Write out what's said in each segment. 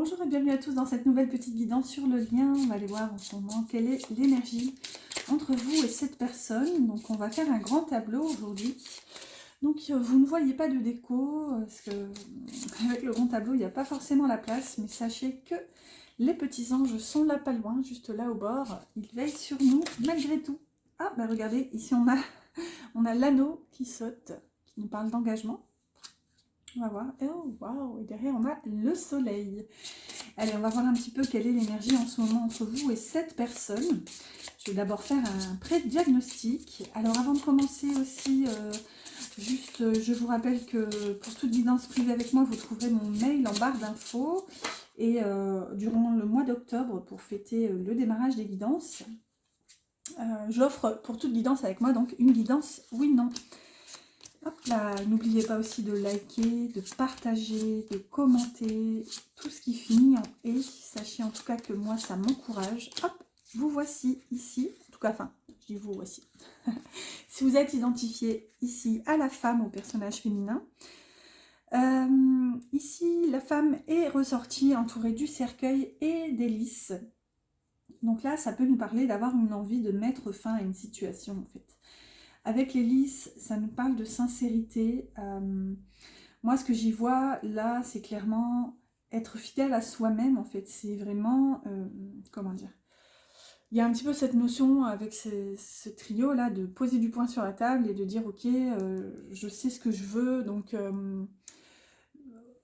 Bonjour et bienvenue à tous dans cette nouvelle petite guidance sur le lien. On va aller voir en ce moment quelle est l'énergie entre vous et cette personne. Donc on va faire un grand tableau aujourd'hui. Donc vous ne voyez pas de déco, parce que avec le grand tableau il n'y a pas forcément la place. Mais sachez que les petits anges sont là pas loin, juste là au bord. Ils veillent sur nous malgré tout. Ah bah regardez, ici on a l'anneau qui saute, qui nous parle d'engagement. On va voir. Oh, waouh! Et derrière, on a le soleil. Allez, on va voir un petit peu quelle est l'énergie en ce moment entre vous et cette personne. Je vais d'abord faire un pré-diagnostic. Alors, avant de commencer aussi, je vous rappelle que pour toute guidance privée avec moi, vous trouverez mon mail en barre d'infos. Et durant le mois d'octobre, pour fêter le démarrage des guidances, j'offre pour toute guidance avec moi donc une guidance oui-non. Hop là, n'oubliez pas aussi de liker, de partager, de commenter, tout ce qui finit en « et ». Sachez en tout cas que moi, ça m'encourage. Hop, vous voici ici. En tout cas, enfin, je dis vous voici. Si vous êtes identifié ici à la femme, au personnage féminin, ici, la femme est ressortie entourée du cercueil et des lys. Donc là, ça peut nous parler d'avoir une envie de mettre fin à une situation, en fait. Avec les lys, ça nous parle de sincérité. Moi, ce que j'y vois, là, c'est clairement être fidèle à soi-même, en fait. C'est vraiment, comment dire, il y a un petit peu cette notion avec ce trio-là de poser du poing sur la table et de dire, ok, je sais ce que je veux, donc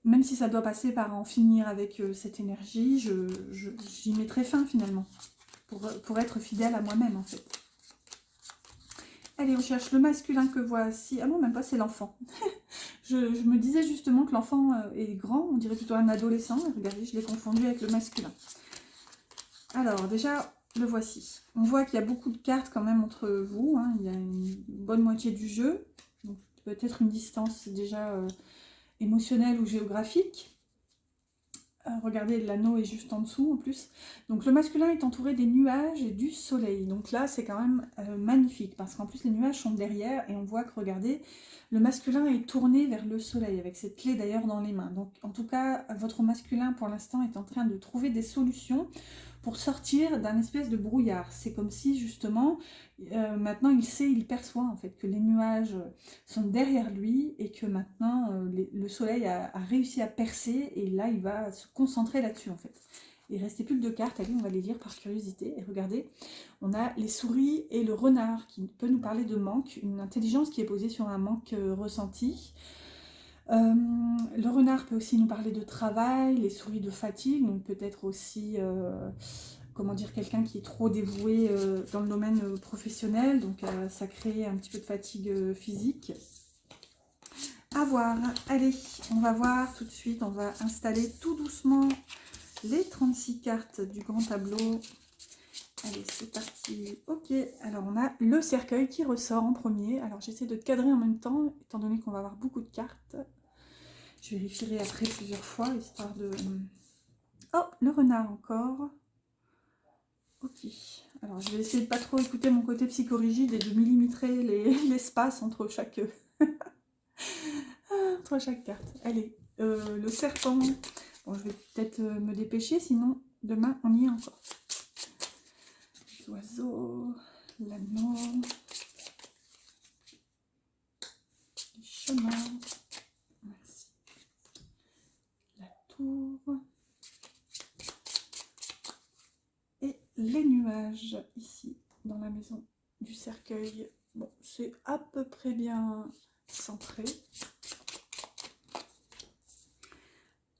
même si ça doit passer par en finir avec cette énergie, j'y mettrai fin finalement, pour être fidèle à moi-même, en fait. Allez, on cherche le masculin que voici. Ah non, même pas, c'est l'enfant. je me disais justement que l'enfant est grand, on dirait plutôt un adolescent. Regardez, je l'ai confondu avec le masculin. Alors, déjà, le voici. On voit qu'il y a beaucoup de cartes quand même entre vous. Hein. Il y a une bonne moitié du jeu. Donc, peut-être une distance déjà émotionnelle ou géographique. Regardez, l'anneau est juste en dessous en plus. Donc le masculin est entouré des nuages et du soleil. Donc là, c'est quand même magnifique parce qu'en plus les nuages sont derrière et on voit que, regardez, le masculin est tourné vers le soleil avec cette clé d'ailleurs dans les mains. Donc en tout cas, votre masculin pour l'instant est en train de trouver des solutions pour sortir d'un espèce de brouillard. C'est comme si justement, maintenant il sait, il perçoit en fait que les nuages sont derrière lui et que maintenant le soleil a réussi à percer et là il va se concentrer là-dessus en fait. Il ne restait plus que 2 cartes, allez on va les lire par curiosité. Et regardez, on a les souris et le renard qui peut nous parler de manque, une intelligence qui est posée sur un manque ressenti. Le renard peut aussi nous parler de travail, les souris de fatigue, donc peut-être aussi comment dire, quelqu'un qui est trop dévoué dans le domaine professionnel, donc ça crée un petit peu de fatigue physique. À voir. Allez, on va voir tout de suite, on va installer tout doucement les 36 cartes du grand tableau. Allez, c'est parti. Ok, alors on a le cercueil qui ressort en premier. Alors j'essaie de cadrer en même temps, étant donné qu'on va avoir beaucoup de cartes. Je vérifierai après plusieurs fois, histoire de... Oh, le renard encore. Ok, alors je vais essayer de pas trop écouter mon côté psychorigide et de millimétrer l'espace entre chaque... entre chaque carte. Allez, le serpent. Bon, je vais peut-être me dépêcher, sinon demain on y est encore. Les oiseaux, l'anneau, les chemins. Merci. La tour. Et les nuages ici, dans la maison du cercueil. Bon, c'est à peu près bien centré.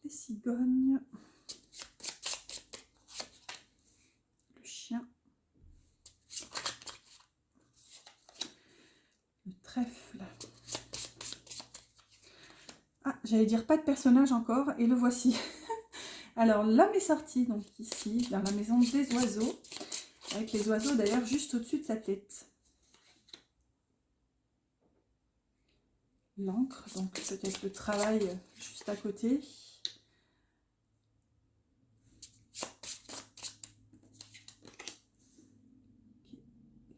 Les cigognes. Le chien. Le trèfle. Ah, j'allais dire pas de personnage encore, et le voici. Alors, l'homme est sorti, donc ici, dans la maison des oiseaux, avec les oiseaux d'ailleurs juste au-dessus de sa tête. L'encre, donc peut-être le travail juste à côté.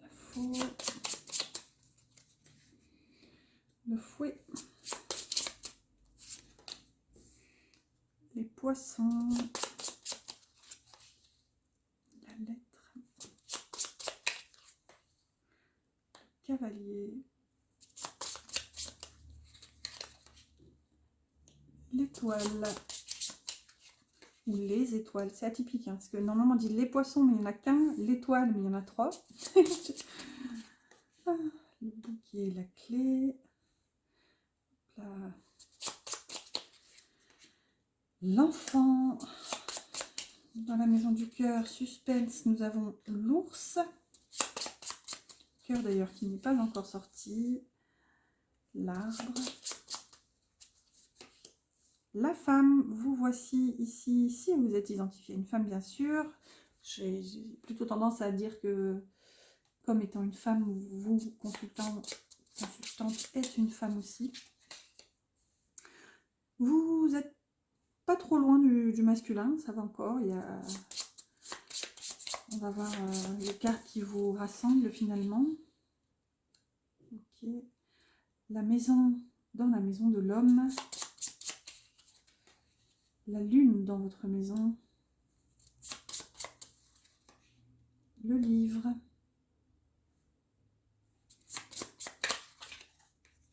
La faux. Le fouet. Les poissons. cavalier, l'étoile, ou les étoiles, c'est atypique, hein, parce que normalement on dit les poissons, mais il n'y en a qu'un, l'étoile, mais il y en a 3. Le bouquet, la clé, l'enfant, dans la maison du cœur, suspense, nous avons l'ours, cœur d'ailleurs qui n'est pas encore sorti, l'arbre, la femme, vous voici ici, si vous êtes identifié une femme bien sûr, j'ai plutôt tendance à dire que comme étant une femme, vous, consultante, est une femme aussi. Vous êtes pas trop loin du masculin, ça va encore, on va voir les cartes qui vous rassemblent finalement. Ok. La maison, dans la maison de l'homme, la lune dans votre maison, le livre,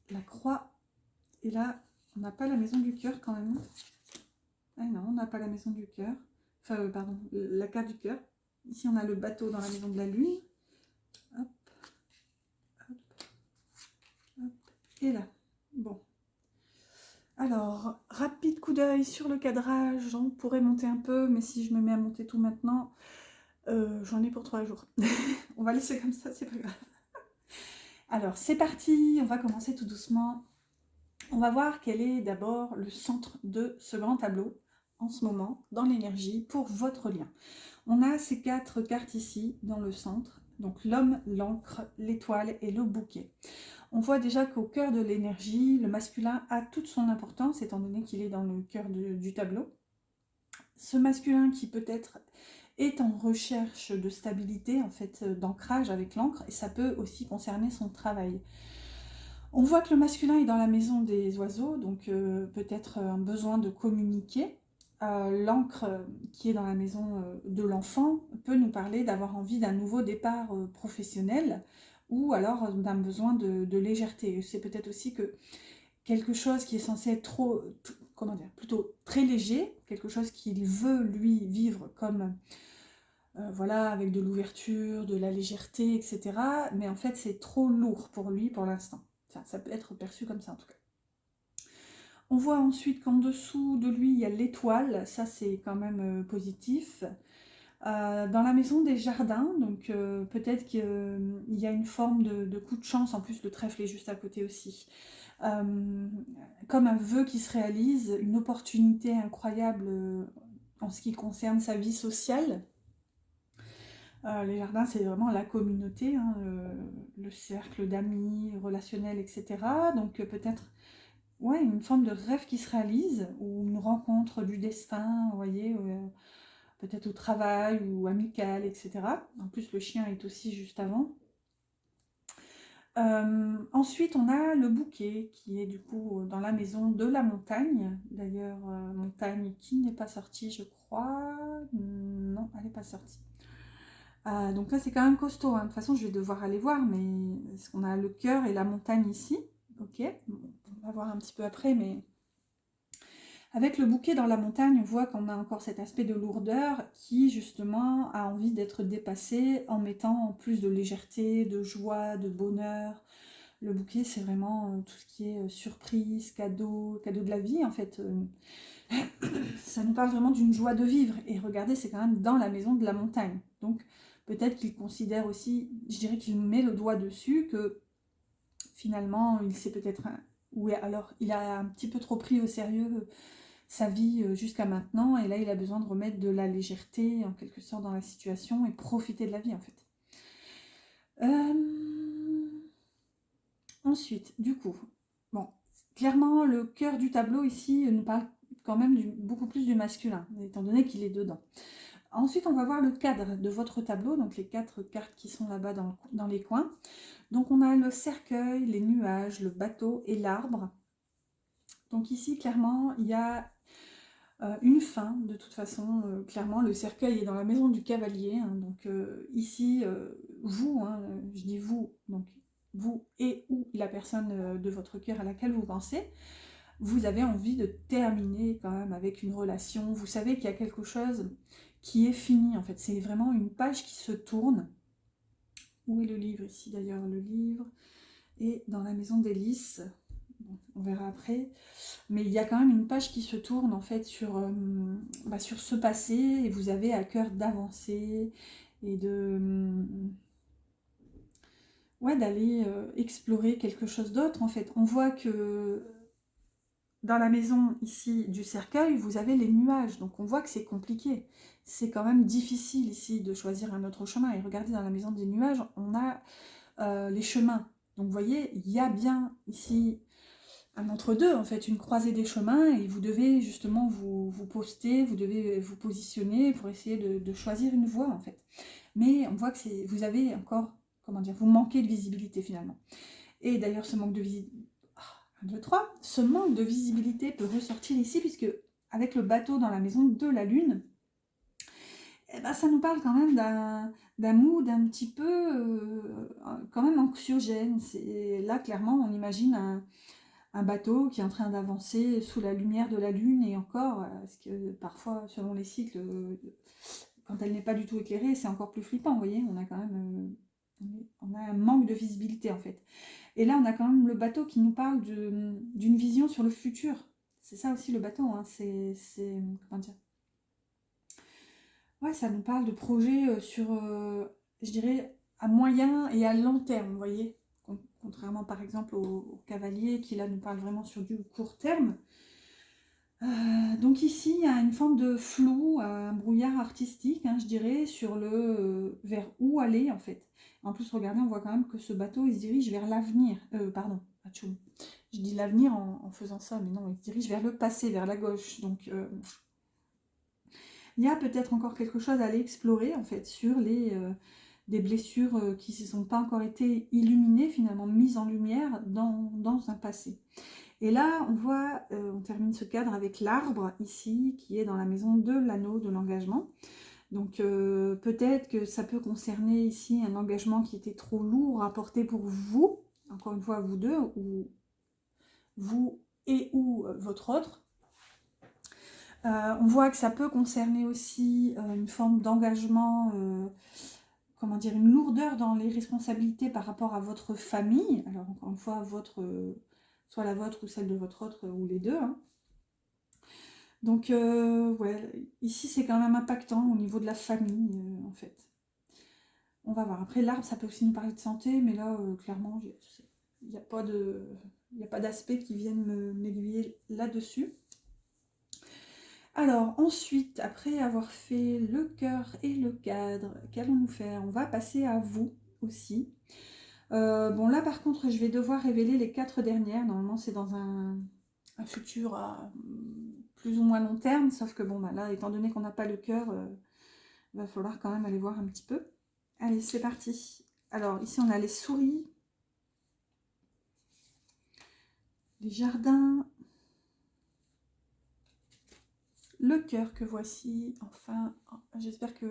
la croix, et là, on n'a pas la maison du cœur quand même. Ah non, on n'a pas la maison du cœur, enfin, pardon, la carte du cœur. Ici, on a le bateau dans la maison de la lune. Hop, hop, hop, et là, bon. Alors, rapide coup d'œil sur le cadrage, on pourrait monter un peu, mais si je me mets à monter tout maintenant, j'en ai pour 3 jours. On va laisser comme ça, c'est pas grave. Alors, c'est parti, on va commencer tout doucement. On va voir quel est d'abord le centre de ce grand tableau, en ce moment, dans l'énergie, pour votre lien. On a ces 4 cartes ici, dans le centre, donc l'homme, l'encre, l'étoile et le bouquet. On voit déjà qu'au cœur de l'énergie, le masculin a toute son importance, étant donné qu'il est dans le cœur du tableau. Ce masculin qui peut-être est en recherche de stabilité, en fait, d'ancrage avec l'encre, et ça peut aussi concerner son travail. On voit que le masculin est dans la maison des oiseaux, donc peut-être un besoin de communiquer. L'encre qui est dans la maison de l'enfant peut nous parler d'avoir envie d'un nouveau départ professionnel, ou alors d'un besoin de légèreté. C'est peut-être aussi que quelque chose qui est censé être plutôt très léger, quelque chose qu'il veut lui vivre comme voilà, avec de l'ouverture, de la légèreté, etc. Mais en fait c'est trop lourd pour lui pour l'instant. Enfin, ça peut être perçu comme ça en tout cas. On voit ensuite qu'en dessous de lui il y a l'étoile, ça c'est quand même positif. Dans la maison des jardins, donc peut-être qu'il y a une forme de coup de chance, en plus le trèfle est juste à côté aussi. Comme un vœu qui se réalise, une opportunité incroyable en ce qui concerne sa vie sociale. Les jardins, c'est vraiment la communauté, hein, le cercle d'amis, relationnel, etc. Donc peut-être ouais, une forme de rêve qui se réalise, ou une rencontre du destin, vous voyez, peut-être au travail ou amical, etc. En plus, le chien est aussi juste avant. Ensuite, on a le bouquet qui est du coup dans la maison de la montagne. D'ailleurs, montagne qui n'est pas sortie, je crois. Non, elle n'est pas sortie. Donc là, c'est quand même costaud. Hein. De toute façon, je vais devoir aller voir, mais parce qu'on a le cœur et la montagne ici. Ok, on va voir un petit peu après, mais avec le bouquet dans la montagne, on voit qu'on a encore cet aspect de lourdeur qui, justement, a envie d'être dépassé en mettant plus de légèreté, de joie, de bonheur. Le bouquet, c'est vraiment tout ce qui est surprise, cadeau, cadeau de la vie, en fait. Ça nous parle vraiment d'une joie de vivre. Et regardez, c'est quand même dans la maison de la montagne. Donc, peut-être qu'il considère aussi, je dirais qu'il met le doigt dessus, que finalement, il s'est peut-être... ou alors, il a un petit peu trop pris au sérieux sa vie jusqu'à maintenant, et là il a besoin de remettre de la légèreté en quelque sorte dans la situation et profiter de la vie en fait. Ensuite, du coup, bon, clairement le cœur du tableau ici nous parle quand même beaucoup plus du masculin, étant donné qu'il est dedans. Ensuite, on va voir le cadre de votre tableau, donc les 4 cartes qui sont là-bas dans les coins. Donc on a le cercueil, les nuages, le bateau et l'arbre. Donc ici, clairement, il y a une fin, de toute façon, clairement, le cercueil est dans la maison du cavalier, hein, donc ici, vous, hein, je dis vous, donc vous et ou la personne de votre cœur à laquelle vous pensez, vous avez envie de terminer quand même avec une relation. Vous savez qu'il y a quelque chose qui est fini en fait. C'est vraiment une page qui se tourne. Où est le livre ici d'ailleurs? Le livre est dans la maison des lys. Bon, on verra après. Mais il y a quand même une page qui se tourne en fait sur ce passé et vous avez à cœur d'avancer et ouais, d'aller explorer quelque chose d'autre en fait. On voit que dans la maison ici du cercueil, vous avez les nuages, donc on voit que c'est compliqué. C'est quand même difficile ici de choisir un autre chemin. Et regardez, dans la maison des nuages, on a les chemins. Donc vous voyez, il y a bien ici un entre-deux, en fait, une croisée des chemins, et vous devez justement vous poster, vous devez vous positionner pour essayer de choisir une voie, en fait. Mais on voit que vous avez encore, comment dire, vous manquez de visibilité finalement. Et d'ailleurs, ce manque de visibilité, 1, 2, 3, ce manque de visibilité peut ressortir ici, puisque avec le bateau dans la maison de la Lune, eh ben, ça nous parle quand même d'un mood un petit peu quand même anxiogène. Là, clairement, on imagine un bateau qui est en train d'avancer sous la lumière de la Lune, et encore, parce que parfois, selon les cycles, quand elle n'est pas du tout éclairée, c'est encore plus flippant, vous voyez, on a quand même on a un manque de visibilité, en fait. Et là, on a quand même le bateau qui nous parle d'une vision sur le futur. C'est ça aussi le bateau, hein. Comment dire? Ouais, ça nous parle de projets je dirais, à moyen et à long terme, vous voyez. Contrairement par exemple au cavalier qui là nous parle vraiment sur du court terme. Donc ici, il y a une forme de flou, un brouillard artistique, hein, je dirais, sur vers où aller en fait. En plus, regardez, on voit quand même que ce bateau, il se dirige vers l'avenir. Pardon, atchoum. Je dis l'avenir en faisant ça, mais non, il se dirige vers le passé, vers la gauche. Donc, il y a peut-être encore quelque chose à aller explorer en fait sur des blessures qui ne sont pas encore été illuminées, finalement mises en lumière dans un passé. Et là, on voit, on termine ce cadre avec l'arbre ici, qui est dans la maison de l'anneau de l'engagement. Donc peut-être que ça peut concerner ici un engagement qui était trop lourd à porter pour vous, encore une fois vous deux, ou vous et ou votre autre. On voit que ça peut concerner aussi une forme d'engagement, comment dire, une lourdeur dans les responsabilités par rapport à votre famille. Alors encore une fois, soit la vôtre ou celle de votre autre, ou les deux, hein. Donc ouais, ici c'est quand même impactant au niveau de la famille, en fait. On va voir. Après l'arbre, ça peut aussi nous parler de santé, mais là, clairement, il n'y a pas d'aspect qui vienne m'aiguiller là-dessus. Alors ensuite, après avoir fait le cœur et le cadre, qu'allons-nous faire? On va passer à vous aussi. Bon là par contre, je vais devoir révéler les 4 dernières. Normalement c'est dans un futur à plus ou moins long terme, sauf que bon bah là, étant donné qu'on n'a pas le cœur, il va falloir quand même aller voir un petit peu. Allez, c'est parti. Alors ici on a les souris, les jardins, le cœur que voici, enfin, j'espère que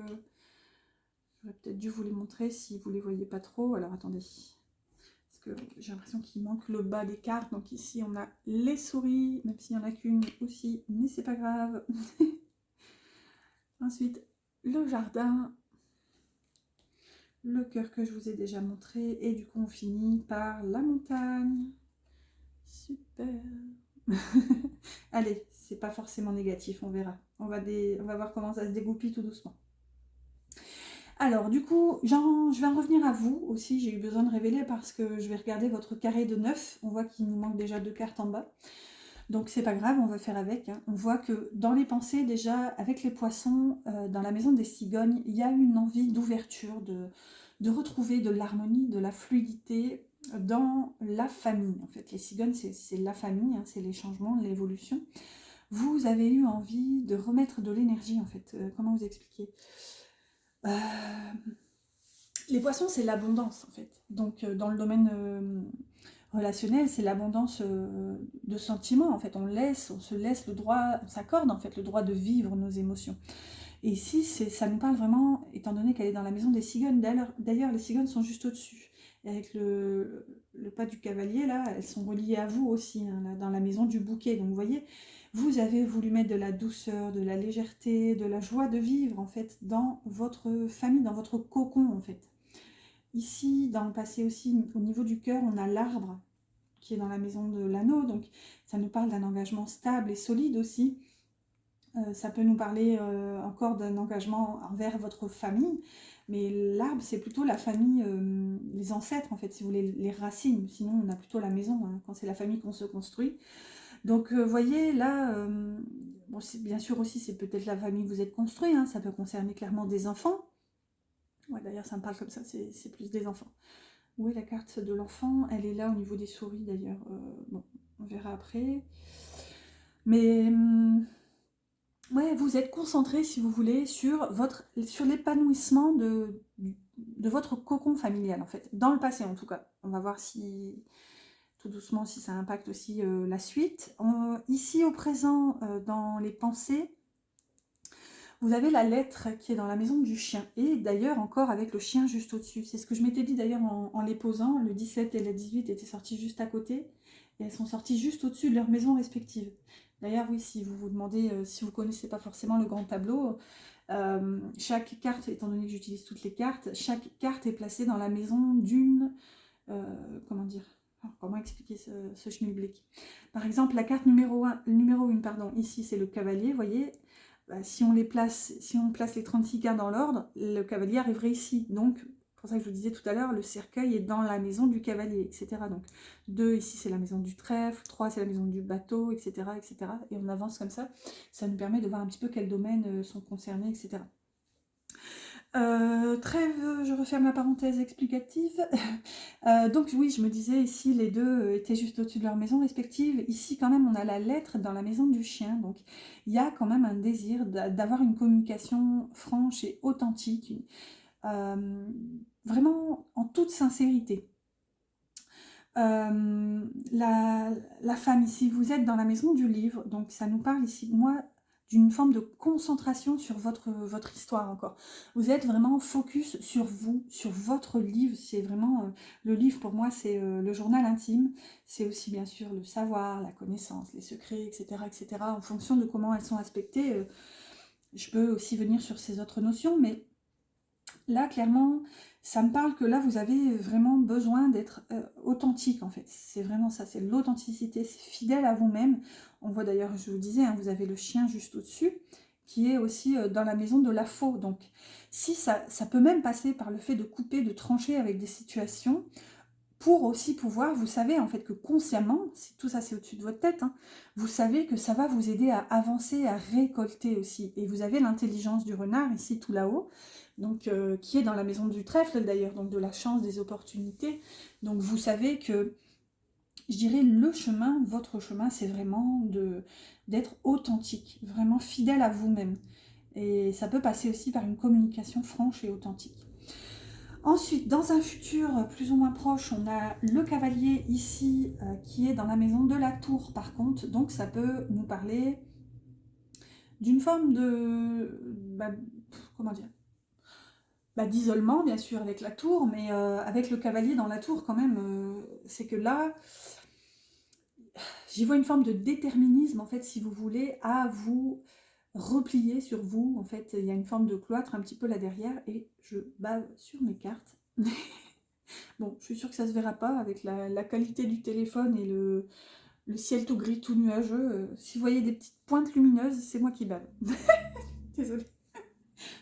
j'aurais peut-être dû vous les montrer si vous ne les voyez pas trop. Alors attendez, parce que j'ai l'impression qu'il manque le bas des cartes. Donc ici on a les souris, même s'il n'y en a qu'une aussi, mais c'est pas grave. Ensuite, le jardin, le cœur que je vous ai déjà montré, et du coup on finit par la montagne. Super. Allez, c'est pas forcément négatif, on verra. On va voir comment ça se dégoupille tout doucement. Alors du coup, je vais en revenir à vous aussi. J'ai eu besoin de révéler parce que je vais regarder votre carré de 9. On voit qu'il nous manque déjà 2 cartes en bas. Donc c'est pas grave, on va faire avec, hein. On voit que dans les pensées déjà, avec les poissons, dans la maison des cigognes, il y a une envie d'ouverture, de retrouver de l'harmonie, de la fluidité dans la famille. En fait, les cigognes, c'est la famille, hein, c'est les changements, l'évolution. Vous avez eu envie de remettre de l'énergie, en fait. Comment vous expliquer? Les poissons, c'est l'abondance, en fait. Donc, dans le domaine relationnel, c'est l'abondance de sentiments, en fait. On se laisse le droit, on s'accorde, en fait, le droit de vivre nos émotions. Et ici, ça nous parle vraiment, étant donné qu'elle est dans la maison des cigognes. D'ailleurs, les cigognes sont juste au-dessus. Et avec le pas du cavalier, là, elles sont reliées à vous aussi, hein, là, dans la maison du bouquet. Donc vous voyez, vous avez voulu mettre de la douceur, de la légèreté, de la joie de vivre, en fait, dans votre famille, dans votre cocon, en fait. Ici, dans le passé aussi, au niveau du cœur, on a l'arbre qui est dans la maison de l'anneau. Donc ça nous parle d'un engagement stable et solide aussi. Ça peut nous parler encore d'un engagement envers votre famille, mais l'arbre, c'est plutôt la famille, les ancêtres, en fait, si vous voulez, les racines. Sinon, on a plutôt la maison, hein, quand c'est la famille qu'on se construit. Donc, vous voyez, là, bon, bien sûr aussi, c'est peut-être la famille que vous êtes construit, hein, ça peut concerner clairement des enfants. Ouais, d'ailleurs, ça me parle comme ça, c'est plus des enfants. Où est la carte de l'enfant? Elle est là au niveau des souris, d'ailleurs. Bon, on verra après. Mais... ouais, vous êtes concentré, si vous voulez, sur l'épanouissement de votre cocon familial, en fait. Dans le passé, en tout cas. On va voir si, tout doucement, si ça impacte aussi la suite. Ici, au présent, dans les pensées, vous avez la lettre qui est dans la maison du chien. Et d'ailleurs, encore avec le chien juste au-dessus. C'est ce que je m'étais dit d'ailleurs en les posant. Le 17 et le 18 étaient sortis juste à côté. Et elles sont sorties juste au-dessus de leurs maisons respectives. D'ailleurs, oui, si vous vous demandez, si vous ne connaissez pas forcément le grand tableau, chaque carte, étant donné que j'utilise toutes les cartes, chaque carte est placée dans la maison d'une... comment dire, comment expliquer ce schmilblick. Par exemple, la carte numéro 1, pardon, ici c'est le cavalier, vous voyez, si on place les 36 cartes dans l'ordre, le cavalier arriverait ici. Donc, pour ça que je vous disais tout à l'heure, le cercueil est dans la maison du cavalier, etc. Donc, 2, ici, c'est la maison du trèfle, 3, c'est la maison du bateau, etc., etc. Et on avance comme ça. Ça nous permet de voir un petit peu quels domaines sont concernés, etc. Trêve, je referme la parenthèse explicative. Donc oui, je me disais, ici, les deux étaient juste au-dessus de leur maison respective. Ici, quand même, on a la lettre dans la maison du chien. Donc, il y a quand même un désir d'avoir une communication franche et authentique, vraiment en toute sincérité. La femme ici, vous êtes dans la maison du livre, donc ça nous parle ici, moi, d'une forme de concentration sur votre histoire encore. Vous êtes vraiment focus sur vous, sur votre livre. C'est vraiment, le livre pour moi, c'est le journal intime. C'est aussi bien sûr le savoir, la connaissance, les secrets, etc., etc. En fonction de comment elles sont aspectées, je peux aussi venir sur ces autres notions, mais là, clairement, ça me parle que là, vous avez vraiment besoin d'être authentique, en fait. C'est vraiment ça, c'est l'authenticité, c'est fidèle à vous-même. On voit d'ailleurs, je vous disais, hein, vous avez le chien juste au-dessus, qui est aussi dans la maison de la faux. Donc, si ça peut même passer par le fait de couper, de trancher avec des situations, pour aussi pouvoir, vous savez en fait que consciemment, si tout ça c'est au-dessus de votre tête, hein, vous savez que ça va vous aider à avancer, à récolter aussi. Et vous avez l'intelligence du renard ici tout là-haut, donc qui est dans la maison du trèfle d'ailleurs, donc de la chance, des opportunités. Donc vous savez que, je dirais, le chemin, votre chemin, c'est vraiment d'être authentique, vraiment fidèle à vous-même. Et ça peut passer aussi par une communication franche et authentique. Ensuite, dans un futur plus ou moins proche, on a le cavalier ici qui est dans la maison de la tour par contre. Donc ça peut nous parler d'une forme comment dire, d'isolement bien sûr avec la tour, mais avec le cavalier dans la tour quand même, c'est que là, j'y vois une forme de déterminisme en fait, si vous voulez, à vous replier sur vous. En fait, il y a une forme de cloître un petit peu là derrière et je bave sur mes cartes. Bon, je suis sûre que ça se verra pas avec la qualité du téléphone et le ciel tout gris, tout nuageux. Si vous voyez des petites pointes lumineuses, c'est moi qui bave. Désolée.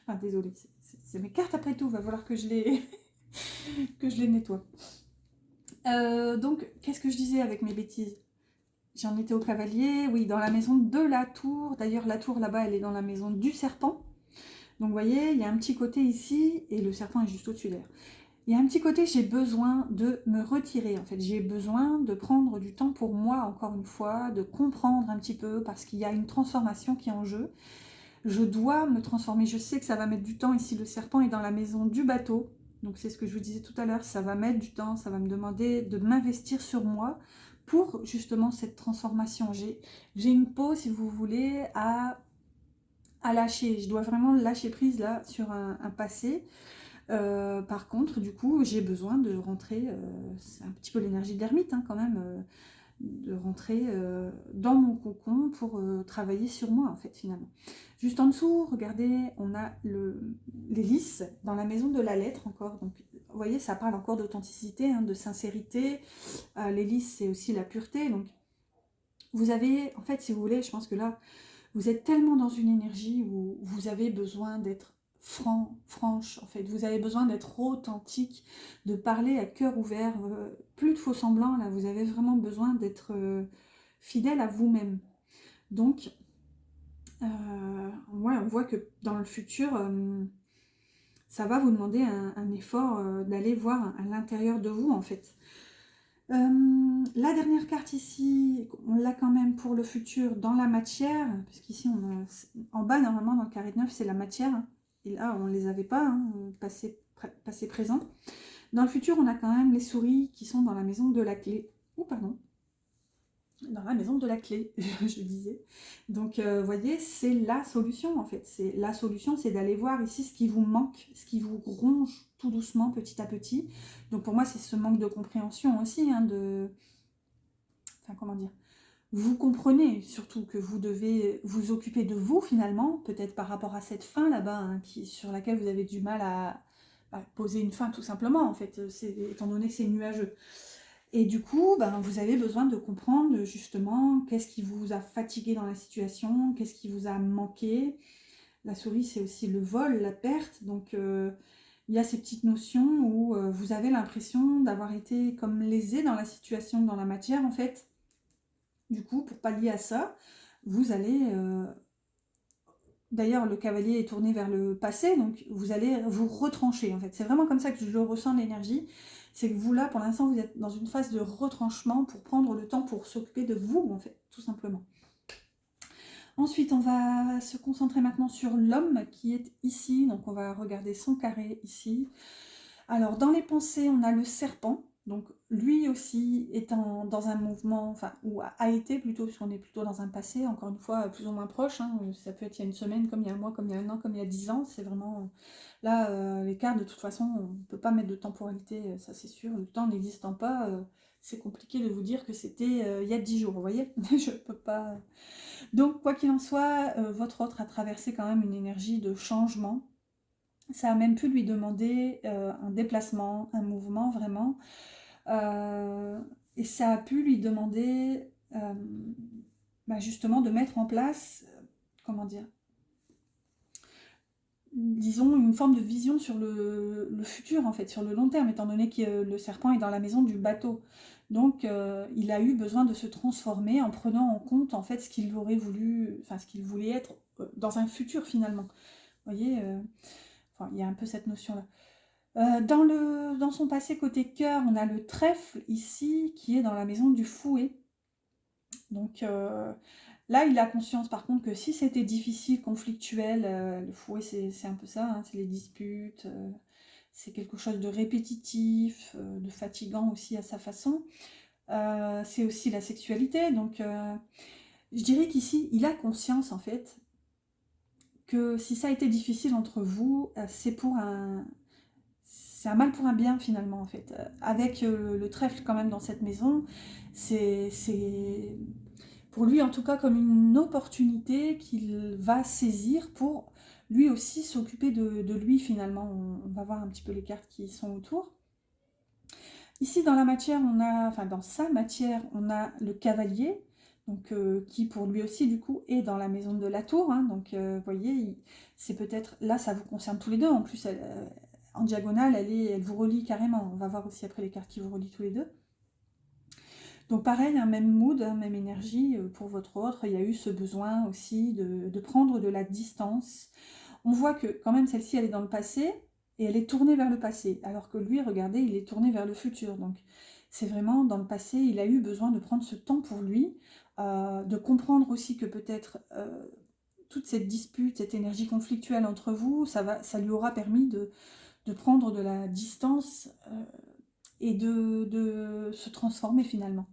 Enfin, désolée. C'est mes cartes après tout. Va falloir que je les, que je les nettoie. Donc, qu'est-ce que je disais avec mes bêtises? J'en étais au cavalier. Oui, dans la maison de la tour. D'ailleurs, la tour là-bas, elle est dans la maison du serpent. Donc, vous voyez, il y a un petit côté ici et le serpent est juste au-dessus d'ailleurs. Il y a un petit côté, j'ai besoin de me retirer, en fait. J'ai besoin de prendre du temps pour moi, encore une fois, de comprendre un petit peu, parce qu'il y a une transformation qui est en jeu. Je dois me transformer. Je sais que ça va mettre du temps. Ici, le serpent est dans la maison du bateau. Donc, c'est ce que je vous disais tout à l'heure. Ça va mettre du temps. Ça va me demander de m'investir sur moi pour, justement, cette transformation. J'ai une peau, si vous voulez, à lâcher. Je dois vraiment lâcher prise, là, sur un passé. Par contre, du coup, j'ai besoin de rentrer, c'est un petit peu l'énergie de l'ermite quand même, de rentrer dans mon cocon pour travailler sur moi en fait finalement. Juste en dessous, regardez, on a les lys dans la maison de la lettre encore. Donc, vous voyez, ça parle encore d'authenticité, de sincérité. Les lys, c'est aussi la pureté. Donc, vous avez, en fait, si vous voulez, je pense que là, vous êtes tellement dans une énergie où vous avez besoin d'être franche, en fait. Vous avez besoin d'être authentique, de parler à cœur ouvert. Plus de faux semblants, là. Vous avez vraiment besoin d'être fidèle à vous-même. Donc, ouais, on voit que dans le futur, ça va vous demander un effort d'aller voir à l'intérieur de vous, en fait. La dernière carte ici, on l'a quand même pour le futur dans la matière, puisqu'ici, en bas, normalement, dans le carré de 9, c'est la matière. Et là, on ne les avait pas, passé, présent. Dans le futur, on a quand même les souris qui sont dans la maison de la clé. Oh, pardon. Dans la maison de la clé, je disais. Donc, vous voyez, c'est la solution, en fait. La solution, c'est d'aller voir ici ce qui vous manque, ce qui vous ronge tout doucement, petit à petit. Donc, pour moi, c'est ce manque de compréhension aussi, Enfin, comment dire, vous comprenez surtout que vous devez vous occuper de vous finalement, peut-être par rapport à cette fin là-bas, sur laquelle vous avez du mal à poser une fin tout simplement en fait, étant donné que c'est nuageux. Et du coup, vous avez besoin de comprendre justement qu'est-ce qui vous a fatigué dans la situation, qu'est-ce qui vous a manqué. La souris, c'est aussi le vol, la perte, donc il y a ces petites notions où vous avez l'impression d'avoir été comme lésé dans la situation, dans la matière en fait. Du coup, pour pallier à ça, vous allez... D'ailleurs, le cavalier est tourné vers le passé, donc vous allez vous retrancher, en fait. C'est vraiment comme ça que je le ressens, l'énergie. C'est que vous, là, pour l'instant, vous êtes dans une phase de retranchement pour prendre le temps pour s'occuper de vous, en fait, tout simplement. Ensuite, on va se concentrer maintenant sur l'homme qui est ici. Donc, on va regarder son carré ici. Alors, dans les pensées, on a le serpent. Donc, lui aussi est dans un mouvement, enfin, ou a été plutôt, puisqu'on est plutôt dans un passé, encore une fois, plus ou moins proche. Ça peut être il y a une semaine, comme il y a un mois, comme il y a un an, comme il y a 10 ans. C'est vraiment... Là, les cartes, de toute façon, on ne peut pas mettre de temporalité, ça c'est sûr. Le temps n'existant pas, c'est compliqué de vous dire que c'était il y a 10 jours, vous voyez. Je ne peux pas... Donc, quoi qu'il en soit, votre autre a traversé quand même une énergie de changement. Ça a même pu lui demander un déplacement, un mouvement vraiment. Et ça a pu lui demander justement de mettre en place, comment dire, disons une forme de vision sur le futur en fait, sur le long terme, étant donné que le serpent est dans la maison du bateau. Donc il a eu besoin de se transformer en prenant en compte en fait ce qu'il aurait voulu, enfin ce qu'il voulait être dans un futur finalement. Vous voyez, enfin, il y a un peu cette notion-là. Dans son passé côté cœur, on a le trèfle ici qui est dans la maison du fouet. Donc là, il a conscience par contre que si c'était difficile, conflictuel, le fouet c'est un peu ça, c'est les disputes, c'est quelque chose de répétitif, de fatigant aussi à sa façon. C'est aussi la sexualité, donc je dirais qu'ici, il a conscience en fait que si ça a été difficile entre vous, c'est un mal pour un bien finalement en fait. Avec le trèfle quand même dans cette maison, c'est pour lui en tout cas comme une opportunité qu'il va saisir pour lui aussi s'occuper de lui finalement. On va voir un petit peu les cartes qui sont autour. Ici dans la matière, dans sa matière, on a le cavalier, donc qui pour lui aussi du coup est dans la maison de la tour. Donc vous voyez, c'est peut-être là ça vous concerne tous les deux. En plus, en diagonale, elle vous relie carrément. On va voir aussi après les cartes qui vous relient tous les deux. Donc pareil, un même mood, même énergie pour votre autre. Il y a eu ce besoin aussi de prendre de la distance. On voit que quand même celle-ci, elle est dans le passé et elle est tournée vers le passé. Alors que lui, regardez, il est tourné vers le futur. Donc c'est vraiment dans le passé, il a eu besoin de prendre ce temps pour lui, de comprendre aussi que peut-être toute cette dispute, cette énergie conflictuelle entre vous, ça lui aura permis de prendre de la distance et de se transformer finalement.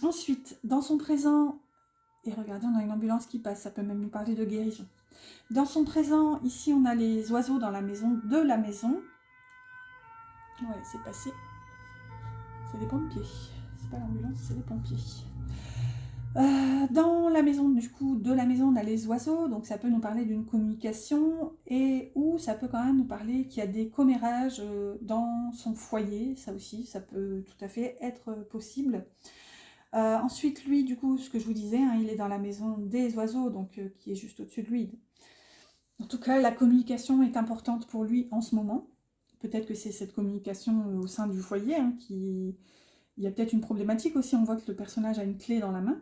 Ensuite, dans son présent, et regardez, on a une ambulance qui passe, ça peut même nous parler de guérison. Dans son présent, ici, on a les oiseaux dans la maison de la maison. Ouais, c'est passé. C'est des pompiers. C'est pas l'ambulance, c'est les pompiers. Dans la maison, du coup, de la maison, on a les oiseaux, donc ça peut nous parler d'une communication, et ou ça peut quand même nous parler qu'il y a des commérages dans son foyer, ça aussi, ça peut tout à fait être possible. Ensuite, lui, du coup, ce que je vous disais, hein, il est dans la maison des oiseaux, donc qui est juste au-dessus de lui. En tout cas, la communication est importante pour lui en ce moment. Peut-être que c'est cette communication au sein du foyer hein, qui... Il y a peut-être une problématique aussi, on voit que le personnage a une clé dans la main.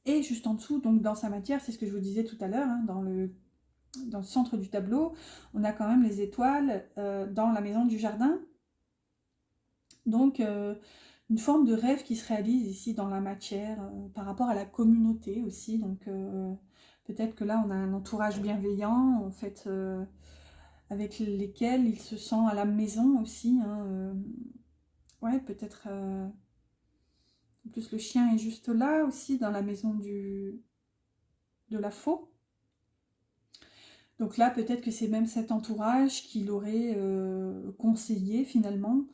Et juste en dessous, donc dans sa matière, c'est ce que je vous disais tout à l'heure, hein, dans le centre du tableau, on a quand même les étoiles dans la maison du jardin. Donc, une forme de rêve qui se réalise ici dans la matière, par rapport à la communauté aussi. Donc, peut-être que là, on a un entourage bienveillant, en fait, avec lesquels il se sent à la maison aussi. Hein, ouais, peut-être... en plus, le chien est juste là aussi, dans la maison de la faux. Donc là, peut-être que c'est même cet entourage qui l'aurait conseillé finalement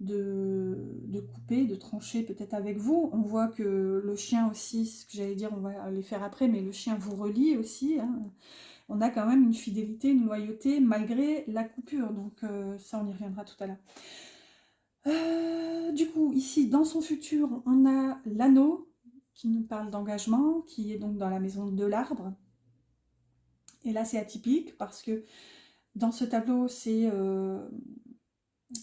de couper, de trancher peut-être avec vous. On voit que le chien aussi, ce que j'allais dire, on va les faire après, mais le chien vous relie aussi. Hein. On a quand même une fidélité, une loyauté malgré la coupure. Donc ça, on y reviendra tout à l'heure. Du coup, ici, dans son futur, on a l'anneau qui nous parle d'engagement, qui est donc dans la maison de l'arbre. Et là, c'est atypique parce que dans ce tableau, c'est...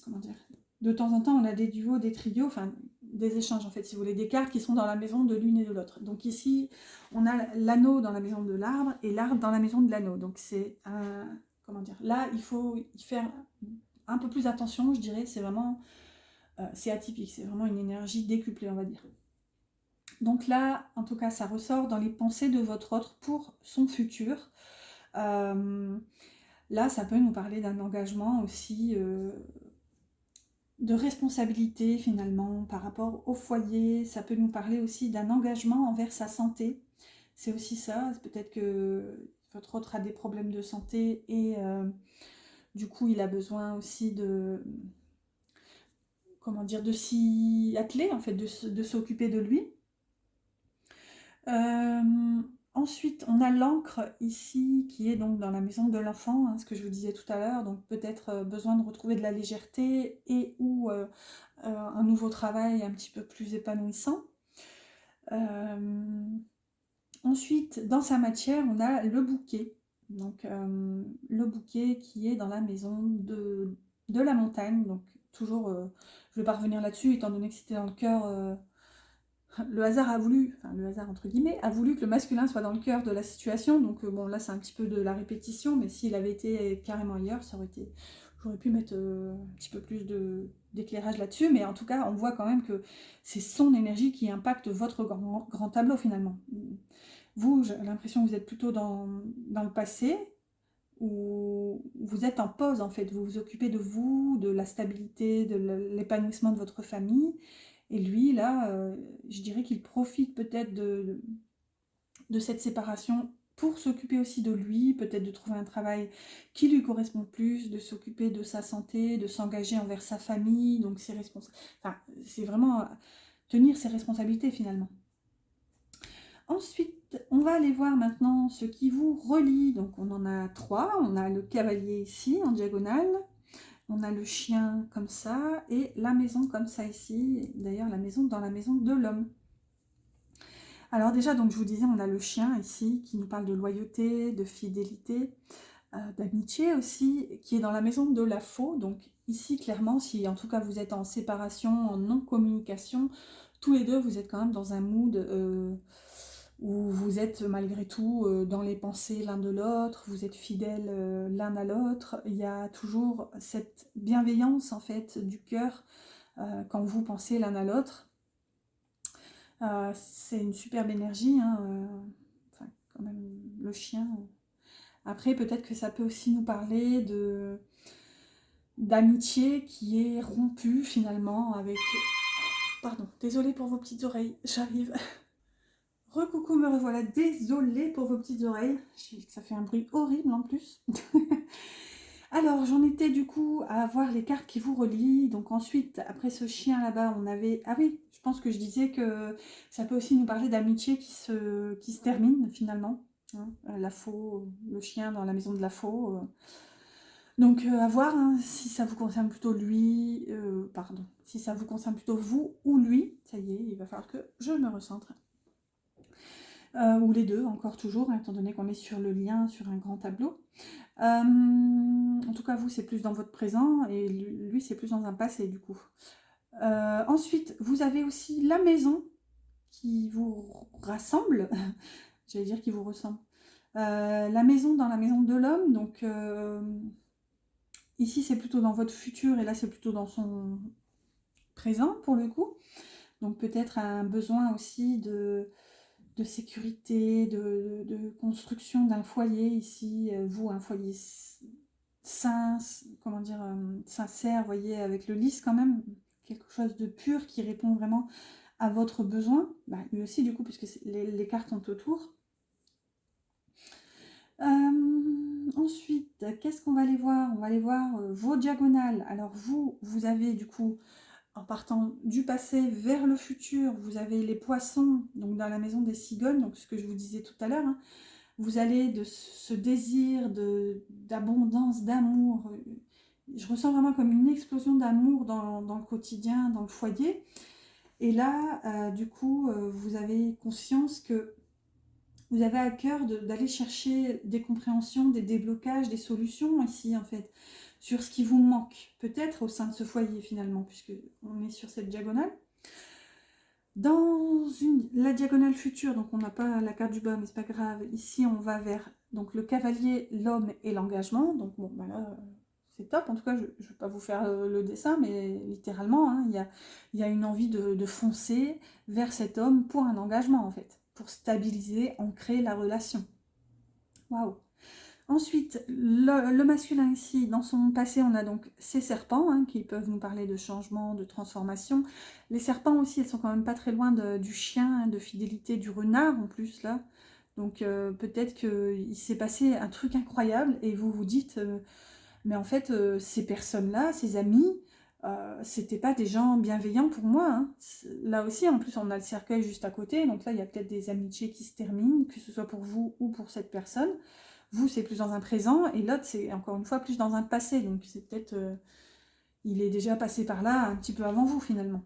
comment dire, de temps en temps, on a des duos, des trios, enfin des échanges en fait, si vous voulez, des cartes qui sont dans la maison de l'une et de l'autre. Donc ici, on a l'anneau dans la maison de l'arbre et l'arbre dans la maison de l'anneau. Donc c'est un... Comment dire, là, il faut y faire un peu plus attention, je dirais. C'est vraiment... c'est atypique, c'est vraiment une énergie décuplée, on va dire. Donc là, en tout cas, ça ressort dans les pensées de votre autre pour son futur. Là, ça peut nous parler d'un engagement aussi, de responsabilité finalement par rapport au foyer. Ça peut nous parler aussi d'un engagement envers sa santé. C'est aussi ça, peut-être que votre autre a des problèmes de santé et du coup, il a besoin aussi de... Comment dire, de s'y atteler, en fait, de s'occuper de lui. Ensuite, on a l'encre ici qui est donc dans la maison de l'enfant, hein, ce que je vous disais tout à l'heure, donc peut-être besoin de retrouver de la légèreté et ou un nouveau travail un petit peu plus épanouissant. Ensuite, dans sa matière, on a le bouquet. Donc le bouquet qui est dans la maison de la montagne, donc toujours, je ne vais pas revenir là-dessus étant donné que c'était dans le cœur... le hasard a voulu, enfin le hasard entre guillemets, a voulu que le masculin soit dans le cœur de la situation, donc bon là c'est un petit peu de la répétition, mais s'il avait été carrément ailleurs, ça aurait été... J'aurais pu mettre un petit peu plus d'éclairage là-dessus, mais en tout cas on voit quand même que c'est son énergie qui impacte votre grand tableau finalement. Vous, j'ai l'impression que vous êtes plutôt dans le passé, où vous êtes en pause en fait, vous vous occupez de vous, de la stabilité, de l'épanouissement de votre famille, et lui là, je dirais qu'il profite peut-être de cette séparation pour s'occuper aussi de lui, peut-être de trouver un travail qui lui correspond plus, de s'occuper de sa santé, de s'engager envers sa famille, donc ses responsabilités, enfin c'est vraiment tenir ses responsabilités finalement. Ensuite, on va aller voir maintenant ce qui vous relie. Donc on en a 3. On a le cavalier ici en diagonale. On a le chien comme ça et la maison comme ça ici. D'ailleurs la maison dans la maison de l'homme. Alors déjà, donc je vous disais, on a le chien ici qui nous parle de loyauté, de fidélité, d'amitié aussi, qui est dans la maison de la faux. Donc ici, clairement, si en tout cas vous êtes en séparation, en non-communication, tous les deux, vous êtes quand même dans un mood... où vous êtes malgré tout dans les pensées l'un de l'autre, vous êtes fidèles l'un à l'autre, il y a toujours cette bienveillance en fait du cœur quand vous pensez l'un à l'autre. C'est une superbe énergie, hein, enfin, quand même le chien. Après peut-être que ça peut aussi nous parler d'amitié qui est rompue finalement avec... Pardon, désolée pour vos petites oreilles, j'arrive. Recoucou, me revoilà. Désolée pour vos petites oreilles. Ça fait un bruit horrible en plus. Alors, j'en étais du coup à voir les cartes qui vous relient. Donc ensuite, après ce chien là-bas, on avait... Ah oui, je pense que je disais que ça peut aussi nous parler d'amitié qui se termine finalement. Hein, la faux, le chien dans la maison de la faux. Donc à voir hein, si ça vous concerne plutôt lui, pardon, si ça vous concerne plutôt vous ou lui. Ça y est, il va falloir que je me recentre. Ou les deux, encore toujours, hein, étant donné qu'on est sur le lien, sur un grand tableau. En tout cas, vous, c'est plus dans votre présent, et lui, c'est plus dans un passé, du coup. Ensuite, vous avez aussi la maison qui vous rassemble, j'allais dire qui vous ressemble. La maison dans la maison de l'homme, donc ici, c'est plutôt dans votre futur, et là, c'est plutôt dans son présent, pour le coup. Donc peut-être un besoin aussi de sécurité, de construction d'un foyer ici, vous, un foyer sain, comment dire, sincère, vous voyez, avec le lys quand même, quelque chose de pur qui répond vraiment à votre besoin, bah, lui aussi du coup, puisque les cartes sont autour. Ensuite, qu'est-ce qu'on va aller voir? On va aller voir vos diagonales. Alors vous avez du coup, en partant du passé vers le futur, vous avez les poissons, donc dans la maison des cigognes, donc ce que je vous disais tout à l'heure, hein. Vous allez de ce désir d'abondance, d'amour. Je ressens vraiment comme une explosion d'amour dans le quotidien, dans le foyer. Et là, du coup, vous avez conscience que vous avez à cœur d'aller chercher des compréhensions, des déblocages, des solutions ici, en fait, sur ce qui vous manque, peut-être au sein de ce foyer, finalement, puisque on est sur cette diagonale. Dans la diagonale future, donc on n'a pas la carte du bas, mais c'est pas grave. Ici, on va vers donc, le cavalier, l'homme et l'engagement. Donc bon, bah là, c'est top. En tout cas, je ne vais pas vous faire le dessin, mais littéralement, hein, il y a une envie de foncer vers cet homme pour un engagement, en fait, pour stabiliser, ancrer la relation. Waouh! Ensuite, le masculin ici, dans son passé, on a donc ces serpents hein, qui peuvent nous parler de changement, de transformation. Les serpents aussi, elles sont quand même pas très loin du chien, de fidélité, du renard en plus là. Donc peut-être qu'il s'est passé un truc incroyable et vous vous dites, mais en fait, ces personnes-là, ces amis, c'était pas des gens bienveillants pour moi. Hein. Là aussi, en plus, on a le cercueil juste à côté, donc là, il y a peut-être des amitiés qui se terminent, que ce soit pour vous ou pour cette personne. Vous, c'est plus dans un présent, et l'autre, c'est encore une fois plus dans un passé. Donc c'est peut-être... il est déjà passé par là un petit peu avant vous, finalement.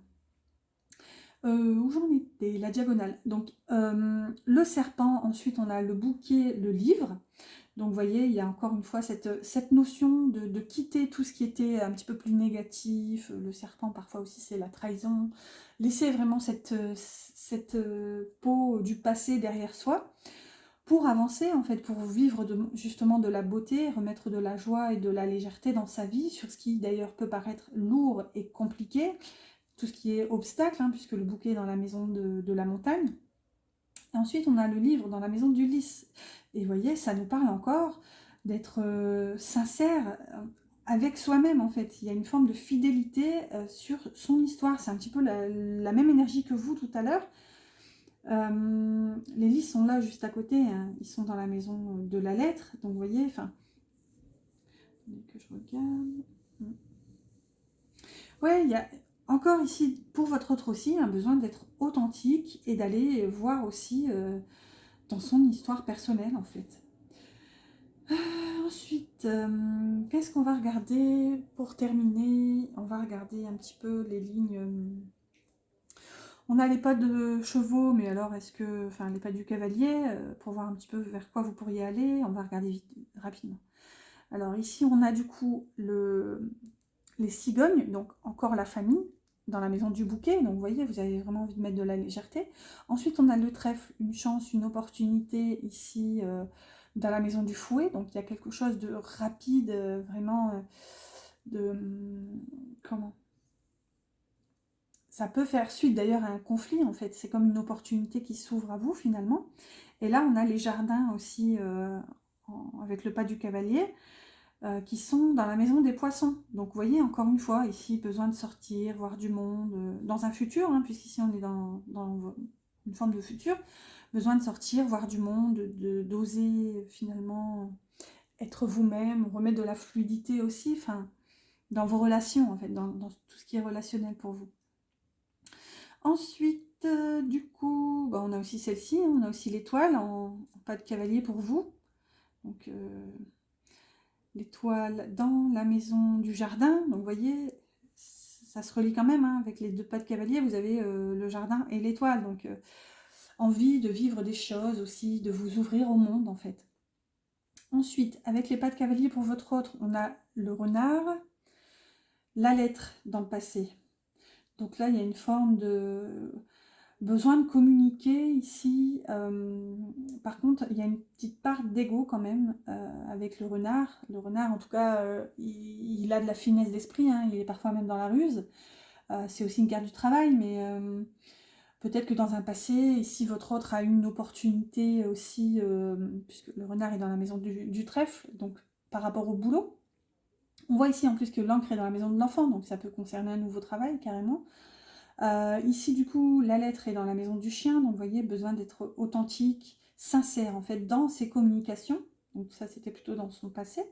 Où j'en étais? La diagonale. Donc le serpent, ensuite on a le bouquet, le livre. Donc vous voyez, il y a encore une fois cette notion de quitter tout ce qui était un petit peu plus négatif. Le serpent, parfois aussi, c'est la trahison. Laisser vraiment cette peau du passé derrière soi, pour avancer en fait, pour vivre justement de la beauté, remettre de la joie et de la légèreté dans sa vie, sur ce qui d'ailleurs peut paraître lourd et compliqué, tout ce qui est obstacle, hein, puisque le bouquet est dans la maison de la montagne. Et ensuite on a le livre dans la maison d'Ulysse. Et vous voyez, ça nous parle encore d'être sincère avec soi-même en fait. Il y a une forme de fidélité sur son histoire. C'est un petit peu la même énergie que vous tout à l'heure. Les lits sont là juste à côté, hein. Ils sont dans la maison de la lettre, donc vous voyez, enfin, que je regarde. Ouais, il y a encore ici, pour votre autre aussi, un besoin d'être authentique et d'aller voir aussi dans son histoire personnelle en fait. Ensuite, qu'est-ce qu'on va regarder pour terminer? On va regarder un petit peu les lignes... On a les pas de chevaux, mais alors est-ce que... Enfin, les pas du cavalier, pour voir un petit peu vers quoi vous pourriez aller. On va regarder vite, rapidement. Alors ici, on a du coup les cigognes, donc encore la famille, dans la maison du bouquet. Donc vous voyez, vous avez vraiment envie de mettre de la légèreté. Ensuite, on a le trèfle, une chance, une opportunité ici, dans la maison du fouet. Donc il y a quelque chose de rapide, vraiment comment ça peut faire suite d'ailleurs à un conflit, en fait. C'est comme une opportunité qui s'ouvre à vous, finalement. Et là, on a les jardins aussi, avec le pas du cavalier, qui sont dans la maison des poissons. Donc, vous voyez, encore une fois, ici, besoin de sortir, voir du monde, dans un futur, hein, puisqu'ici, on est dans une forme de futur. besoin de sortir, voir du monde, d'oser finalement être vous-même, remettre de la fluidité aussi, enfin, dans vos relations en fait, dans tout ce qui est relationnel pour vous. Ensuite, du coup, on a aussi celle-ci, on a aussi l'étoile en pas de cavalier pour vous. Donc, l'étoile dans la maison du jardin. Donc, vous voyez, ça se relie quand même avec les 2 pas de cavalier. Vous avez le jardin et l'étoile. Donc, envie de vivre des choses aussi, de vous ouvrir au monde en fait. Ensuite, avec les pas de cavalier pour votre autre, on a le renard, la lettre dans le passé. Donc là, il y a une forme de besoin de communiquer ici. Par contre, il y a une petite part d'ego quand même avec le renard. Le renard, en tout cas, il a de la finesse d'esprit, hein, il est parfois même dans la ruse. C'est aussi une carte du travail, mais peut-être que dans un passé, ici, votre autre a eu une opportunité aussi, puisque le renard est dans la maison du trèfle, donc par rapport au boulot. On voit ici en plus que l'encre est dans la maison de l'enfant, donc ça peut concerner un nouveau travail carrément. Ici, du coup, la lettre est dans la maison du chien, donc vous voyez, besoin d'être authentique, sincère, en fait, dans ses communications. Donc ça, c'était plutôt dans son passé.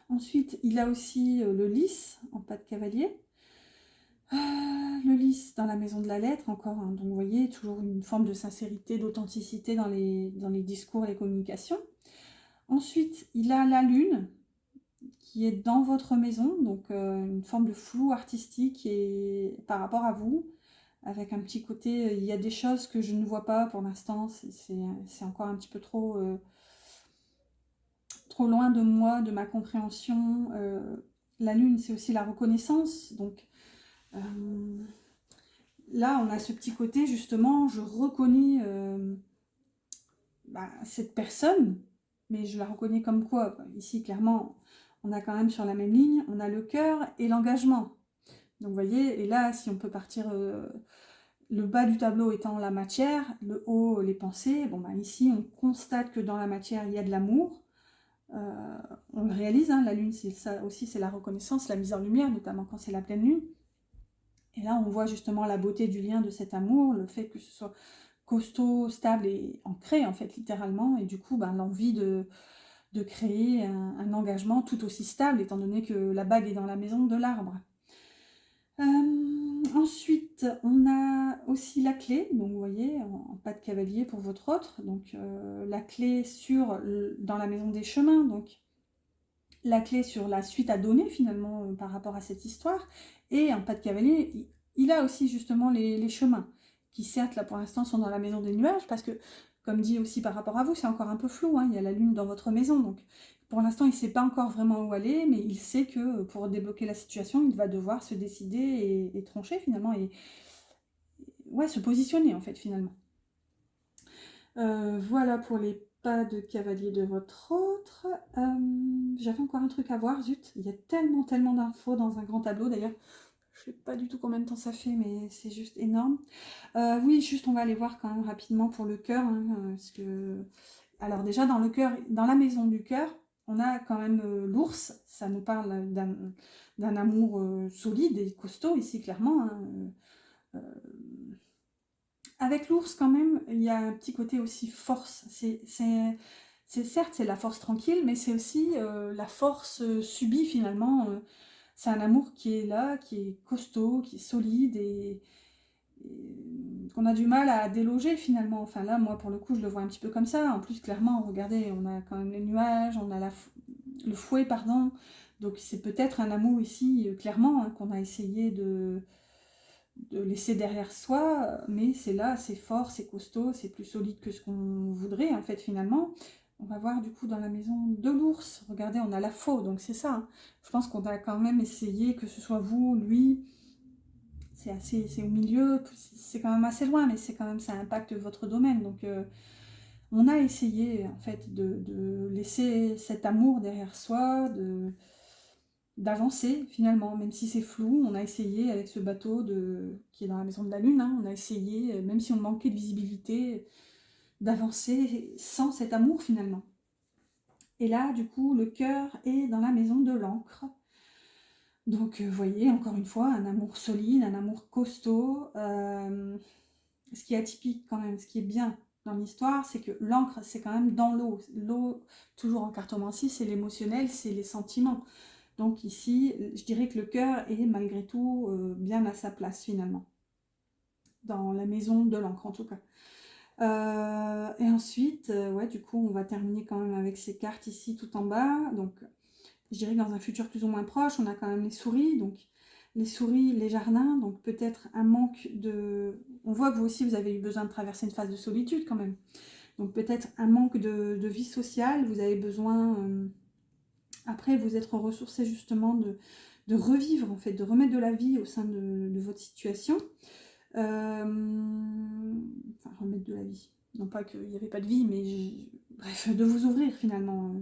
Ensuite, il a aussi le lys, en pas de cavalier. Le lys dans la maison de la lettre, encore, hein, donc vous voyez, toujours une forme de sincérité, d'authenticité dans les discours et les communications. Ensuite, il a la lune, qui est dans votre maison, donc une forme de flou artistique et par rapport à vous, avec un petit côté, il y a des choses que je ne vois pas pour l'instant, c'est encore un petit peu trop loin de moi, de ma compréhension. La lune, c'est aussi la reconnaissance, donc là, on a ce petit côté, justement, je reconnais cette personne, mais je la reconnais comme quoi? Ici, clairement, on a quand même sur la même ligne, on a le cœur et l'engagement. Donc, vous voyez, et là, si on peut partir, le bas du tableau étant la matière, le haut, les pensées, ici, on constate que dans la matière, il y a de l'amour. On le réalise, hein, la lune, c'est ça aussi, c'est la reconnaissance, la mise en lumière, notamment quand c'est la pleine lune. Et là, on voit justement la beauté du lien de cet amour, le fait que ce soit costaud, stable et ancré, en fait, littéralement. Et du coup, l'envie de créer un engagement tout aussi stable, étant donné que la bague est dans la maison de l'arbre. Ensuite, on a aussi la clé, donc vous voyez, en pas de cavalier pour votre autre. Donc, la clé dans la maison des chemins, donc la clé sur la suite à donner finalement par rapport à cette histoire. Et en pas de cavalier, il a aussi justement les chemins, qui certes là pour l'instant sont dans la maison des nuages, parce que comme dit aussi par rapport à vous, c'est encore un peu flou, hein, il y a la lune dans votre maison, donc pour l'instant il ne sait pas encore vraiment où aller, mais il sait que pour débloquer la situation, il va devoir se décider et trancher finalement, et ouais, se positionner en fait finalement. Voilà pour les pas de cavalier de votre autre. J'avais encore un truc à voir, zut, il y a tellement d'infos dans un grand tableau d'ailleurs. Je sais pas du tout combien de temps ça fait, mais c'est juste énorme. Oui, juste on va aller voir quand même rapidement pour le cœur, hein, parce que... Alors déjà dans le cœur, dans la maison du cœur, on a quand même l'ours, ça nous parle d'un amour solide et costaud ici clairement, hein. Avec l'ours quand même, il y a un petit côté aussi force. Certes, c'est la force tranquille, mais c'est aussi la force subie finalement. C'est un amour qui est là, qui est costaud, qui est solide et qu'on a du mal à déloger finalement. Enfin là, moi pour le coup, je le vois un petit peu comme ça. En plus, clairement, regardez, on a quand même les nuages, on a le fouet, pardon. Donc c'est peut-être un amour ici, clairement, hein, qu'on a essayé de laisser derrière soi, mais c'est là, c'est fort, c'est costaud, c'est plus solide que ce qu'on voudrait en fait finalement. On va voir du coup dans la maison de l'ours, regardez, on a la faux, donc c'est ça, hein. Je pense qu'on a quand même essayé, que ce soit vous, lui, c'est au milieu, c'est quand même assez loin, mais c'est quand même, ça impacte votre domaine, donc on a essayé en fait de laisser cet amour derrière soi, d'avancer finalement, même si c'est flou. On a essayé avec ce bateau qui est dans la maison de la lune, hein, on a essayé, même si on manquait de visibilité, d'avancer sans cet amour finalement. Et là, du coup, le cœur est dans la maison de l'encre. Donc, vous voyez, encore une fois, un amour solide, un amour costaud. ce qui est atypique quand même, ce qui est bien dans l'histoire, c'est que l'encre, c'est quand même dans l'eau. L'eau, toujours en cartomancie, c'est l'émotionnel, c'est les sentiments. Donc ici, je dirais que le cœur est malgré tout bien à sa place finalement, dans la maison de l'encre en tout cas. Et ensuite, ouais, du coup, on va terminer quand même avec ces cartes ici tout en bas. Donc, je dirais que dans un futur plus ou moins proche, on a quand même les souris. Donc, les souris, les jardins. Donc, peut-être un manque de... On voit que vous aussi, vous avez eu besoin de traverser une phase de solitude quand même. Donc, peut-être un manque de vie sociale. Vous avez besoin... après, vous être ressourcé justement de revivre, en fait, de remettre de la vie au sein de votre situation. Enfin, remettre de la vie. Non pas qu'il n'y avait pas de vie, mais bref, de vous ouvrir finalement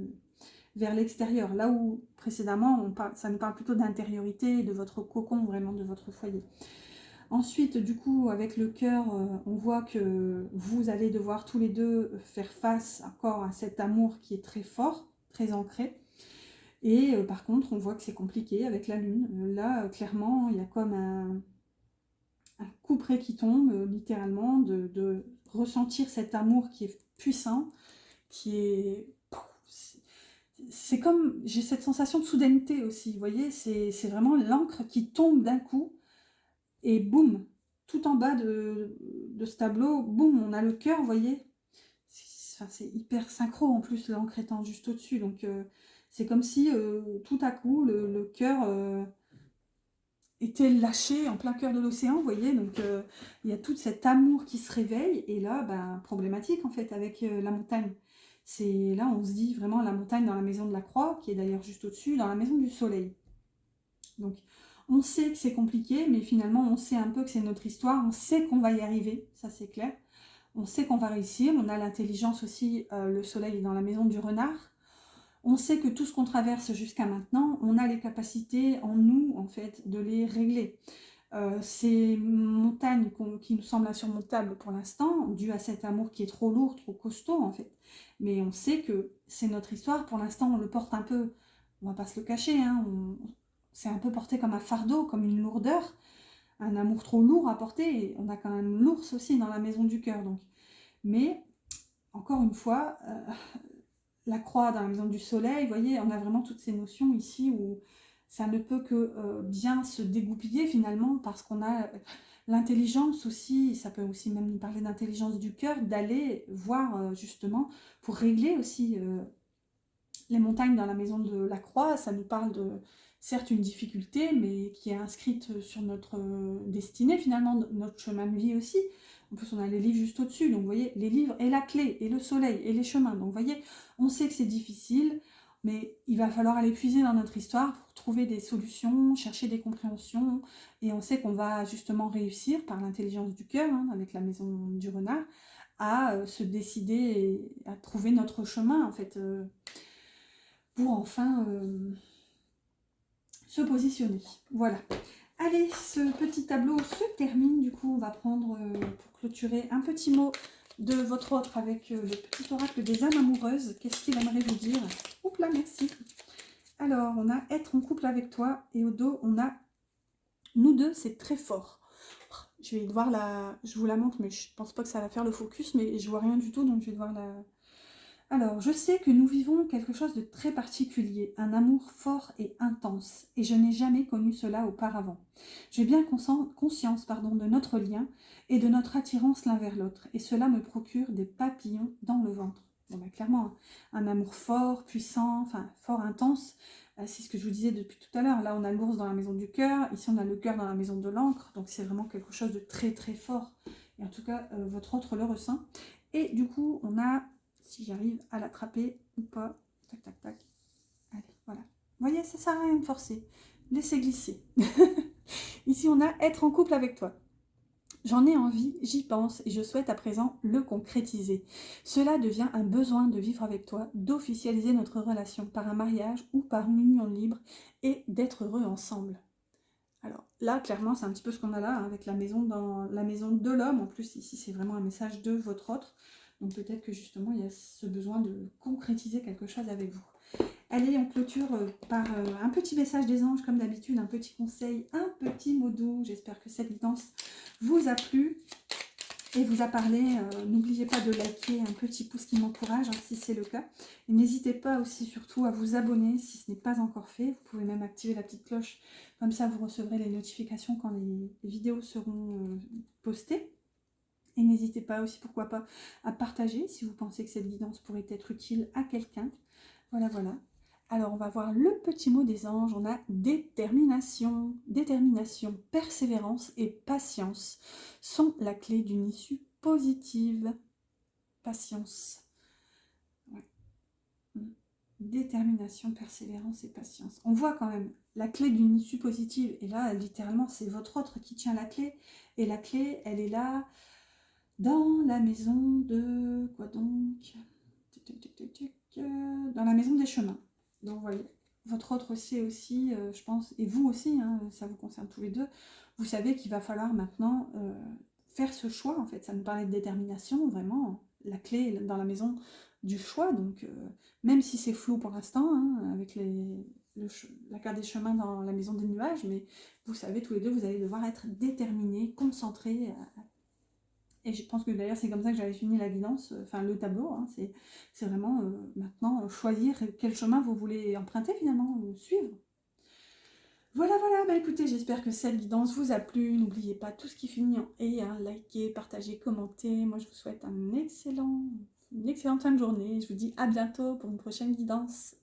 vers l'extérieur. Là où précédemment, ça nous parle plutôt d'intériorité, de votre cocon, vraiment de votre foyer. Ensuite, du coup, avec le cœur, on voit que vous allez devoir tous les deux faire face encore à cet amour qui est très fort, très ancré. Et par contre, on voit que c'est compliqué avec la lune. Là, clairement, il y a comme un couperet qui tombe, littéralement, de ressentir cet amour qui est puissant, qui est... C'est comme... J'ai cette sensation de soudaineté aussi, vous voyez, c'est vraiment l'encre qui tombe d'un coup, et boum, tout en bas de ce tableau, boum, on a le cœur, vous voyez. C'est hyper synchro en plus, l'encre étant juste au-dessus, donc c'est comme si tout à coup, le cœur... était lâché en plein cœur de l'océan, vous voyez, donc il y a tout cet amour qui se réveille, et là, ben, problématique en fait avec la montagne. C'est là, on se dit vraiment la montagne dans la maison de la Croix, qui est d'ailleurs juste au-dessus, dans la maison du Soleil. Donc, on sait que c'est compliqué, mais finalement, on sait un peu que c'est notre histoire, on sait qu'on va y arriver, ça c'est clair. On sait qu'on va réussir, on a l'intelligence aussi, le Soleil est dans la maison du Renard. On sait que tout ce qu'on traverse jusqu'à maintenant, on a les capacités en nous, en fait, de les régler. Ces montagnes qui nous semblent insurmontables pour l'instant, dues à cet amour qui est trop lourd, trop costaud, en fait. Mais on sait que c'est notre histoire. Pour l'instant, on le porte un peu, on va pas se le cacher, hein, c'est un peu porté comme un fardeau, comme une lourdeur, un amour trop lourd à porter. Et on a quand même l'ours aussi dans la maison du cœur. Donc. Mais, encore une fois... la croix dans la maison du soleil, vous voyez, on a vraiment toutes ces notions ici où ça ne peut que bien se dégoupiller finalement, parce qu'on a l'intelligence aussi, ça peut aussi même nous parler d'intelligence du cœur, d'aller voir justement pour régler aussi les montagnes dans la maison de la croix. Ça nous parle de certes une difficulté, mais qui est inscrite sur notre destinée finalement, notre chemin de vie aussi. En plus, on a les livres juste au-dessus. Donc, vous voyez, les livres et la clé, et le soleil, et les chemins. Donc, vous voyez, on sait que c'est difficile, mais il va falloir aller puiser dans notre histoire pour trouver des solutions, chercher des compréhensions. Et on sait qu'on va justement réussir, par l'intelligence du cœur, hein, avec la maison du renard, à se décider et à trouver notre chemin, en fait, pour enfin se positionner. Voilà. Allez, ce petit tableau se termine. Du coup, on va prendre, pour clôturer, un petit mot de votre autre avec le petit oracle des âmes amoureuses. Qu'est-ce qu'il aimerait vous dire? Oups là, merci. Alors, on a être en couple avec toi, et au dos, on a nous deux, c'est très fort. Je vais devoir je vous la montre, mais je pense pas que ça va faire le focus, mais je vois rien du tout, donc je vais devoir la... Alors, je sais que nous vivons quelque chose de très particulier, un amour fort et intense, et je n'ai jamais connu cela auparavant. J'ai bien conscience de notre lien et de notre attirance l'un vers l'autre, et cela me procure des papillons dans le ventre. Bon, bah, clairement, un amour fort, puissant, enfin fort, intense, c'est ce que je vous disais depuis tout à l'heure. Là, on a l'ours dans la maison du cœur, ici on a le cœur dans la maison de l'encre, donc c'est vraiment quelque chose de très très fort, et en tout cas, votre autre le ressent. Et du coup, on a... si j'arrive à l'attraper ou pas. Tac, tac, tac. Allez, voilà. Vous voyez, ça sert à rien de forcer. Laissez glisser. Ici, on a être en couple avec toi. J'en ai envie, j'y pense et je souhaite à présent le concrétiser. Cela devient un besoin de vivre avec toi, d'officialiser notre relation par un mariage ou par une union libre et d'être heureux ensemble. Alors là, clairement, c'est un petit peu ce qu'on a là, hein, avec la maison dans la maison de l'homme. En plus, ici, c'est vraiment un message de votre autre. Donc peut-être que justement, il y a ce besoin de concrétiser quelque chose avec vous. Allez, on clôture par un petit message des anges, comme d'habitude, un petit conseil, un petit mot doux. J'espère que cette guidance vous a plu. et vous a parlé. N'oubliez pas de liker, un petit pouce qui m'encourage hein, si c'est le cas. Et n'hésitez pas aussi surtout à vous abonner si ce n'est pas encore fait. Vous pouvez même activer la petite cloche, comme ça vous recevrez les notifications quand les vidéos seront postées. Et n'hésitez pas aussi, pourquoi pas, à partager si vous pensez que cette guidance pourrait être utile à quelqu'un. Voilà, voilà. Alors, on va voir le petit mot des anges. On a détermination. Détermination, persévérance et patience sont la clé d'une issue positive. Patience. Ouais. Détermination, persévérance et patience. On voit quand même la clé d'une issue positive. Et là, littéralement, c'est votre autre qui tient la clé. Et la clé, elle est là, dans la maison de... Quoi donc? Dans la maison des chemins. Donc, vous voyez, votre autre sait aussi, je pense, et vous aussi, hein, ça vous concerne tous les deux, vous savez qu'il va falloir maintenant faire ce choix, en fait. Ça me parlait de détermination, vraiment, la clé est dans la maison du choix, donc même si c'est flou pour l'instant, hein, avec la carte des chemins dans la maison des nuages, mais vous savez, tous les deux, vous allez devoir être déterminés, concentrés, et je pense que d'ailleurs c'est comme ça que j'avais fini la guidance, enfin le tableau, hein, c'est vraiment maintenant choisir quel chemin vous voulez emprunter finalement, suivre. Voilà, voilà, bah écoutez, j'espère que cette guidance vous a plu. N'oubliez pas tout ce qui finit en et, hein, likez, partagez, commentez. Moi je vous souhaite une excellente fin de journée. Je vous dis à bientôt pour une prochaine guidance.